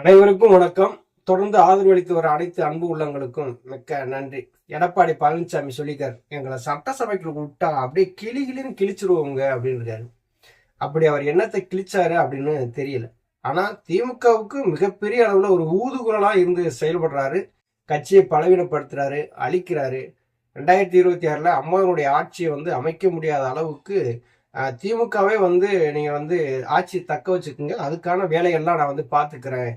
அனைவருக்கும் வணக்கம். தொடர்ந்து ஆதரவளித்து வர அனைத்து அன்பு உள்ளங்களுக்கும் மிக்க நன்றி. எடப்பாடி பழனிசாமி சொல்லிக்காரு, எங்களை சட்டசபைக்கு விட்டா அப்படியே கிளின்னு கிழிச்சிருவோங்க அப்படின்னு. அப்படி அவர் என்னத்தை கிழிச்சாரு அப்படின்னு தெரியல. ஆனா திமுகவுக்கு மிகப்பெரிய அளவுல ஒரு ஊதுகுரலா இருந்து செயல்படுறாரு. கட்சியை பலவீனப்படுத்துறாரு, அழிக்கிறாரு. 2026 அம்மாவுடைய ஆட்சியை அமைக்க முடியாத அளவுக்கு திமுகவே நீங்க ஆட்சி தக்க வச்சுக்கோங்க, அதுக்கான வேலைகள்லாம் நான் பாத்துக்கிறேன்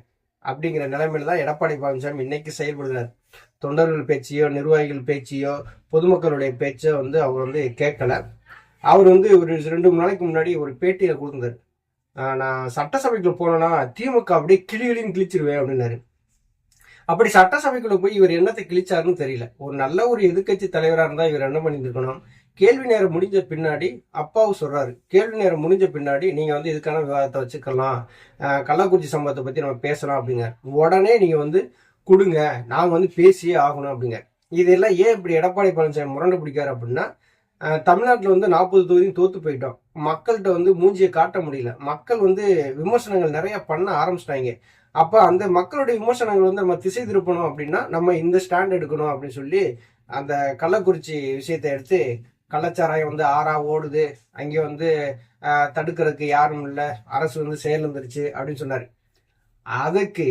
அப்படிங்கிற நிலைமையில தான் எடப்பாடி பழனிசாமி இன்னைக்கு செயல்படுகிறார். தொண்டர்கள் பேச்சையோ, நிர்வாகிகள் பேச்சையோ, பொதுமக்களுடைய பேச்சோ அவர் கேட்கல. அவர் ஒரு 2 நாளைக்கு முன்னாடி ஒரு பேட்டியில கொடுத்தாரு. நான் சட்டசபைக்குள்ள போனேன்னா திமுக அப்படியே கிளிகளின்னு கிழிச்சிருவேன் அப்படின்னாரு. அப்படி சட்டசபைக்குள்ள போய் இவர் என்னத்தை கிழிச்சாருன்னு தெரியல. ஒரு நல்ல ஒரு எதிர்கட்சி தலைவராக இருந்தா இவர் என்ன பண்ணிட்டு இருக்கணும்? கேள்வி நேரம் முடிஞ்ச பின்னாடி அப்பாவும் சொல்றாரு, கேள்வி நேரம் முடிஞ்ச பின்னாடி நீங்க இதுக்கான விவாதத்தை வச்சுக்கலாம், கள்ளக்குறிச்சி சம்பவத்தை பத்தி நம்ம பேசலாம் அப்படிங்க. உடனே நீங்க கொடுங்க, நாங்க பேசியே ஆகணும் அப்படிங்க. இதெல்லாம் ஏன் இப்படி எடப்பாடி பழனிசாமி முரண்டு பிடிக்காரு அப்படின்னா, தமிழ்நாட்டில் 40 தொகுதியும் தோத்து போயிட்டோம். மக்கள்கிட்ட மூஞ்சியை காட்ட முடியல. மக்கள் விமர்சனங்கள் நிறைய பண்ண ஆரம்பிச்சிட்டாங்க. அப்ப அந்த மக்களுடைய விமர்சனங்கள் நம்ம திசை திருப்பணும் அப்படின்னா நம்ம இந்த ஸ்டாண்ட் எடுக்கணும் அப்படின்னு சொல்லி அந்த கள்ளக்குறிச்சி விஷயத்தை எடுத்து, கள்ளச்சாராயம் ஆறா ஓடுது, அங்கே தடுக்கிறதுக்கு யாரும் இல்லை, அரசு செயலிழந்துருச்சு அப்படின்னு சொன்னாரு. அதுக்கு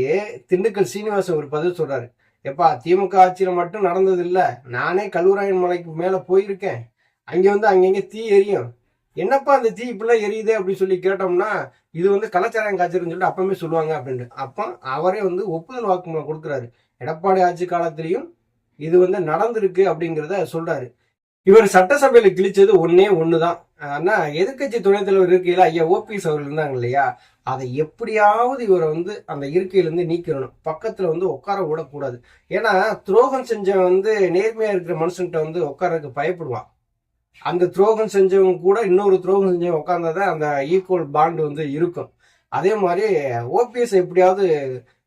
திண்டுக்கல் சீனிவாசன் ஒரு பதில் சொல்றாரு, எப்பா திமுக ஆட்சியில மட்டும் நடந்தது இல்லை, நானே கல்லூராயன் மலைக்கு மேல போயிருக்கேன், அங்க அங்கங்க தீ எரியும், என்னப்பா அந்த தீ இப்பெல்லாம் எரியுது அப்படின்னு சொல்லி கேட்டோம்னா இது கலாச்சாரம் காய்ச்சல்னு சொல்லிட்டு அப்பவுமே சொல்லுவாங்க அப்படின்ட்டு. அப்போ அவரே ஒப்புதல் வாக்குமூலம் கொடுக்குறாரு. எடப்பாடி ஆட்சி காலத்திலையும் இது நடந்திருக்கு அப்படிங்கிறத சொல்றாரு. இவர் சட்டசபையில கிழிச்சது ஒண்ணுதான். ஆனா எதிர்கட்சி துணைத் தலைவர் இருக்கையில ஐயா ஓபிஎஸ் அவர்கள் இருந்தாங்க இல்லையா, அதை எப்படியாவது இவரை அந்த இருக்கையிலிருந்து நீக்கணும். பக்கத்துல உட்கார விடக்கூடாது. ஏன்னா துரோகம் செஞ்சவன் நேர்மையா இருக்கிற மனுஷன்கிட்ட உட்காரதுக்கு பயப்படுவான். அந்த துரோகம் செஞ்சவங்க கூட இன்னொரு துரோகம் செஞ்சவங்க உட்கார்ந்தாதான் அந்த ஈக்குவல் பாண்ட் இருக்கும். அதே மாதிரி ஓபிஎஸ் எப்படியாவது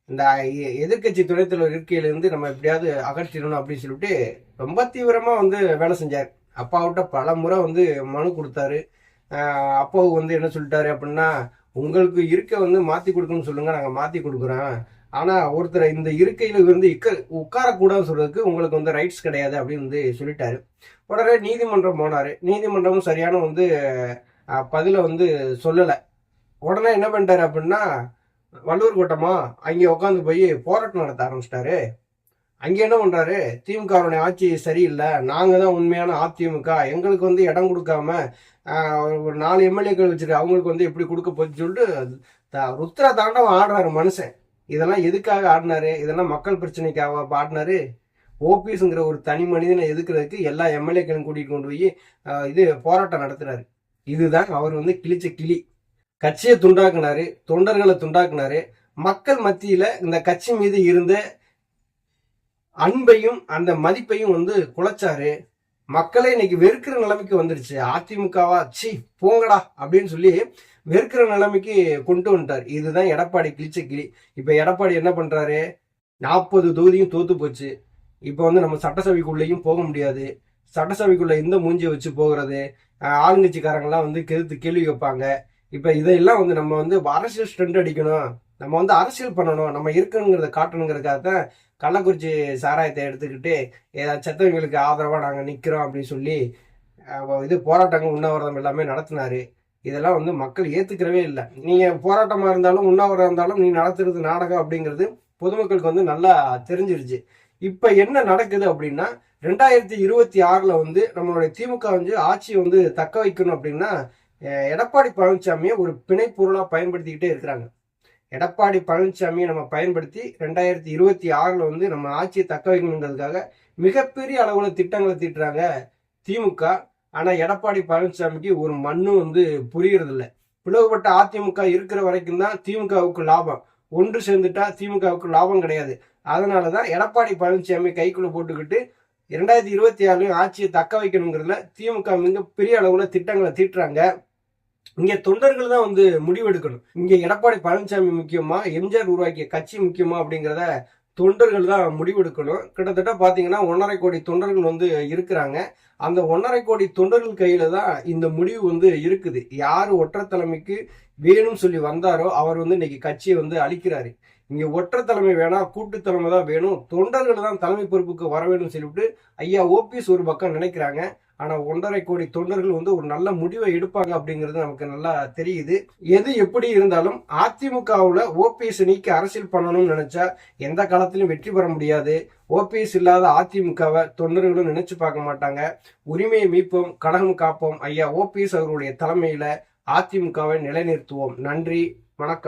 இந்த எதிர்கட்சி துணைத் தலைவர் இருக்கையிலிருந்து நம்ம எப்படியாவது அகற்றிடணும் அப்படின்னு சொல்லிட்டு ரொம்ப தீவிரமா வேலை செஞ்சார். அப்பாவிட்ட பல முறை மனு கொடுத்தாரு. அப்பாவு என்ன சொல்லிட்டாரு அப்படின்னா, உங்களுக்கு இருக்க மாத்தி கொடுக்கணும்னு சொல்லுங்க, நாங்க மாத்தி கொடுக்குறோம். ஆனா ஒருத்தர் இந்த இருக்கையில உட்காரக்கூடாதுன்னு சொல்றதுக்கு உங்களுக்கு ரைட்ஸ் கிடையாது அப்படின்னு சொல்லிட்டாரு. உடனே நீதிமன்றம் போனாரு. நீதிமன்றமும் சரியான பதில சொல்லல. உடனே என்ன பண்ணிட்டாரு அப்படின்னா, வள்ளுவர் கூட்டமா அங்கே உட்காந்து போய் போராட்டம் நடத்த ஆரம்பிச்சிட்டாரு. அங்கே என்ன பண்றாரு, திமுகவுடைய ஆட்சி சரியில்லை, நாங்க தான் உண்மையான அதிமுக, எங்களுக்கு இடம் கொடுக்காம ஒரு 4 எம்எல்ஏக்கள் வச்சிருக்கு, அவங்களுக்கு எப்படி கொடுக்க போச்சு சொல்லிட்டு ருத்ரா தாண்டவம் ஆடுறாரு மனுஷன். இதெல்லாம் எதுக்காக ஆடினாரு? இதெல்லாம் மக்கள் பிரச்சனைக்காக ஆடினாரு. ஓபிஎஸ்ங்கிற ஒரு தனி மனிதனை எதுக்குறதுக்கு எல்லா எம்எல்ஏக்களும் கூட்டிட்டு கொண்டு போய் போராட்டம் நடத்துறாரு. இதுதான் அவர் கிழிச்ச கிளி. கட்சியை துண்டாக்குனாரு, தொண்டர்களை துண்டாக்குனாரு. மக்கள் மத்தியில இந்த கட்சி மீது இருந்த அன்பையும் அந்த மதிப்பையும் குலைச்சாரு. மக்களே இன்னைக்கு வெறுக்கிற நிலைமைக்கு வந்துருச்சு. அதிமுகவா சி போங்கடா அப்படின்னு சொல்லி வெறுக்கிற நிலைமைக்கு கொண்டு வந்துட்டார். இதுதான் எடப்பாடி கிழிச்ச கிளி. இப்ப எடப்பாடி என்ன பண்றாரு, 40 தொகுதியும் தோத்து போச்சு. இப்ப நம்ம சட்டசபைக்குள்ளேயும் போக முடியாது. சட்டசபைக்குள்ள இந்த மூஞ்சியை வச்சு போகிறது, ஆளுங்கட்சிக்காரங்கெல்லாம் கெடுத்து கேள்வி வைப்பாங்க. இப்ப இதெல்லாம் நம்ம அரசியல் ஸ்ட்ரெண்ட் அடிக்கணும், நம்ம அரசியல் பண்ணணும், நம்ம இருக்கணுங்கிறத காட்டணுங்கிறதுக்காக தான் கள்ளக்குறிச்சி சாராயத்தை எடுத்துக்கிட்டு ஏதாவது செத்தவங்களுக்கு ஆதரவா நாங்க நிக்கிறோம் அப்படின்னு சொல்லி போராட்டங்கள் உண்ணாவிரதம் எல்லாமே நடத்தினாரு. இதெல்லாம் மக்கள் ஏத்துக்கிறவே இல்லை. நீங்க போராட்டமா இருந்தாலும் உண்ணாவிரதம் இருந்தாலும் நீ நடத்துறது நாடகம் அப்படிங்கிறது பொதுமக்களுக்கு நல்லா தெரிஞ்சிருச்சு. இப்ப என்ன நடக்குது அப்படின்னா, 2026 நம்மளுடைய திமுக ஆட்சி தக்க வைக்கணும் அப்படின்னா எடப்பாடி பழனிசாமியை ஒரு பிணை பொருளா பயன்படுத்திக்கிட்டே இருக்கிறாங்க. எடப்பாடி பழனிசாமியை நம்ம பயன்படுத்தி 2026 நம்ம ஆட்சியை தக்க வைக்கணுங்கிறதுக்காக மிகப்பெரிய அளவுல திட்டங்களை தீட்டுறாங்க திமுக. ஆனா எடப்பாடி பழனிசாமிக்கு ஒரு மண்ணும் புரியறது இல்லை. பிளவுபட்ட அதிமுக இருக்கிற வரைக்கும் தான் திமுகவுக்கு லாபம், ஒன்று சேர்ந்துட்டா திமுகவுக்கு லாபம் கிடையாது. அதனாலதான் எடப்பாடி பழனிசாமி கைக்குள்ள போட்டுக்கிட்டு 2026 ஆட்சியை தக்க வைக்கணுங்கிறதுல திமுக மிக பெரிய அளவுல திட்டங்களை தீட்டுறாங்க. இங்க தொண்டர்கள் தான் முடிவெடுக்கணும். இங்க எடப்பாடி பழனிசாமி முக்கியமா, எம்ஜிஆர் உருவாக்கிய கட்சி முக்கியமா அப்படிங்கிறத தொண்டர்கள் தான் முடிவெடுக்கணும். கிட்டத்தட்ட பாத்தீங்கன்னா 1.5 கோடி தொண்டர்கள் இருக்கிறாங்க. அந்த 1.5 கோடி தொண்டர்கள் கையில தான் இந்த முடிவு இருக்குது. யாரு ஒற்றை தலைமைக்கு வேணும்னு சொல்லி வந்தாரோ அவர் இன்னைக்கு கட்சியை அழிக்கிறாரு. இங்க ஒற்றை தலைமை வேணாம், கூட்டு தலைமை தான் வேணும், தொண்டர்கள் தான் தலைமை பொறுப்புக்கு வர வேண்டும் சொல்லிவிட்டு ஐயா ஓபிஎஸ் ஒரு பக்கம் நினைக்கிறாங்க. ஆனா 1.5 கோடி தொண்டர்கள் ஒரு நல்ல முடிவை எடுப்பாங்க அப்படிங்கிறது நமக்கு நல்லா தெரியுது. எது எப்படி இருந்தாலும் அதிமுகவுல ஓபிஎஸ் நீக்கி அரசியல் பண்ணணும்னு நினைச்சா எந்த காலத்திலும் வெற்றி பெற முடியாது. ஓபிஎஸ் இல்லாத அதிமுகவை தொண்டர்களும் நினைச்சு பார்க்க மாட்டாங்க. உரிமையை மீட்போம், கழகம் காப்போம். ஐயா ஓபிஎஸ் அவர்களுடைய தலைமையில அதிமுகவை நிலைநிறுத்துவோம். நன்றி, வணக்கம்.